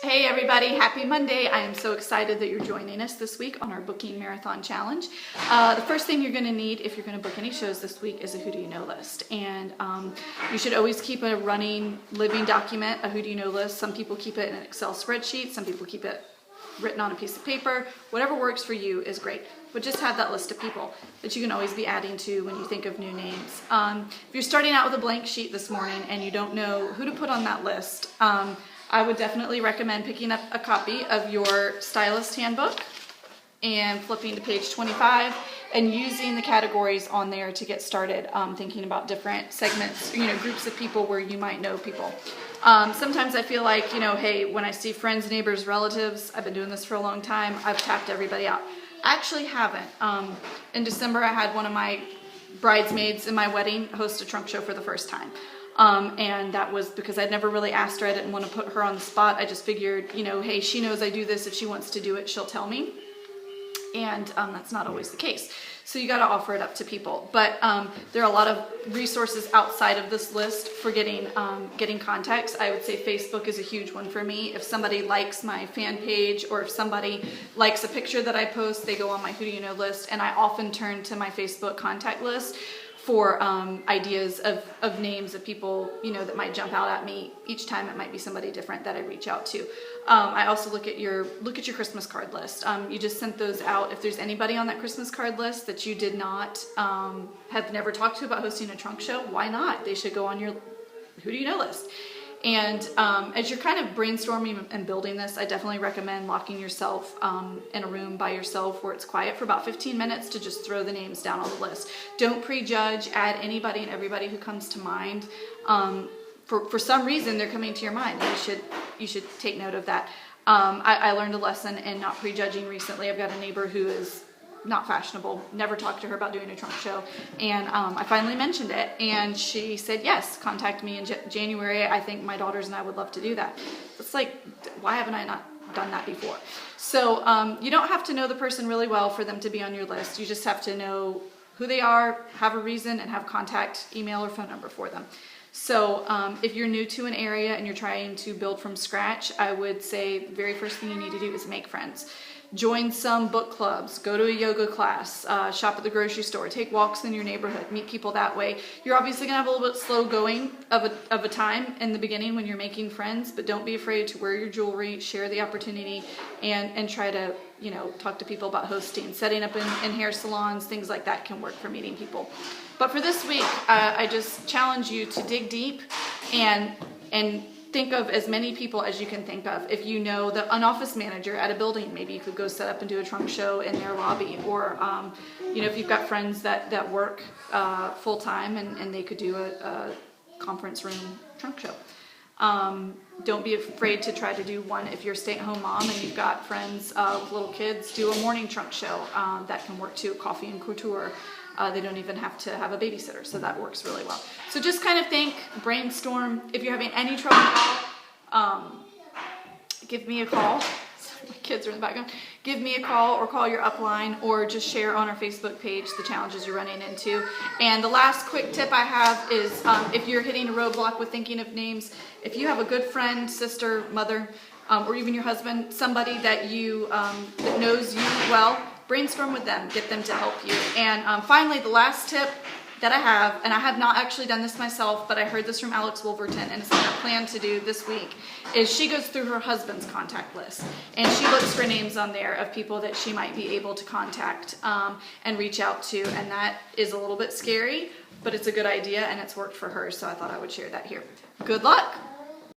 Hey everybody, happy Monday. I am so excited that you're joining us this week on our booking marathon challenge. The first thing you're going to need if you're going to book any shows this week is a who do you know list. And you should always keep a running, living document, a who do you know list. Some people keep it in an Excel spreadsheet, some people keep it written on a piece of paper. Whatever works for you is great. But just have that list of people that you can always be adding to when you think of new names. If you're starting out with a blank sheet this morning and you don't know who to put on that list, I would definitely recommend picking up a copy of your stylist handbook and flipping to page 25 and using the categories on there to get started, thinking about different segments, groups of people where you might know people. Sometimes I feel like, hey, when I see friends, neighbors, relatives, I've been doing this for a long time, I've tapped everybody out. I actually haven't. In December, I had one of my bridesmaids in my wedding host a trunk show for the first time. And that was because I'd never really asked her. I didn't want to put her on the spot. I just figured, hey, she knows I do this. If she wants to do it, she'll tell me. And that's not always the case. So you got to offer it up to people. But there are a lot of resources outside of this list for getting contacts. I would say Facebook is a huge one for me. If somebody likes my fan page or if somebody likes a picture that I post, they go on my who do you know list. And I often turn to my Facebook contact list for ideas of names of people, that might jump out at me. Each time it might be somebody different that I reach out to. I also look at your Christmas card list. You just sent those out. If there's anybody on that Christmas card list that you did not, have never talked to about hosting a trunk show, why not? They should go on your who do you know list. And as you're kind of brainstorming and building this, I definitely recommend locking yourself in a room by yourself where it's quiet for about 15 minutes to just throw the names down on the list. Don't prejudge, add anybody and everybody who comes to mind. For some reason, they're coming to your mind. You should take note of that. I learned a lesson in not prejudging recently. I've got a neighbor who is not fashionable, never talked to her about doing a trunk show, and I finally mentioned it and she said yes, contact me in January. I think my daughters and I would love to do that. It's like, why haven't I not done that before? So you don't have to know the person really well for them to be on your list. You just have to know who they are, have a reason, and have contact email or phone number for them. So if you're new to an area and you're trying to build from scratch, I would say the very first thing you need to do is make friends. Join some book clubs, go to a yoga class, shop at the grocery store, take walks in your neighborhood, meet people that way. You're obviously gonna have a little bit slow going of a time in the beginning when you're making friends, but don't be afraid to wear your jewelry, share the opportunity, and try to talk to people about hosting. Setting up in hair salons, things like that can work for meeting people. But for this week, I just challenge you to dig deep and think of as many people as you can think of. If you know an office manager at a building, maybe you could go set up and do a trunk show in their lobby. Or, if you've got friends that work full time and they could do a conference room trunk show. Don't be afraid to try to do one if you're a stay-at-home mom and you've got friends with little kids. Do a morning trunk show. That can work too. Coffee and couture. They don't even have to have a babysitter, so that works really well. So just kind of think, brainstorm. If you're having any trouble at all, give me a call. My kids are in the background. Give me a call or call your upline or just share on our Facebook page the challenges you're running into. And the last quick tip I have is if you're hitting a roadblock with thinking of names, if you have a good friend, sister, mother, or even your husband, somebody that that knows you well, brainstorm with them, get them to help you. And finally, the last tip that I have, and I have not actually done this myself, but I heard this from Alex Wolverton, and it's what I plan to do this week, is she goes through her husband's contact list, and she looks for names on there of people that she might be able to contact and reach out to, and that is a little bit scary, but it's a good idea, and it's worked for her, so I thought I would share that here. Good luck!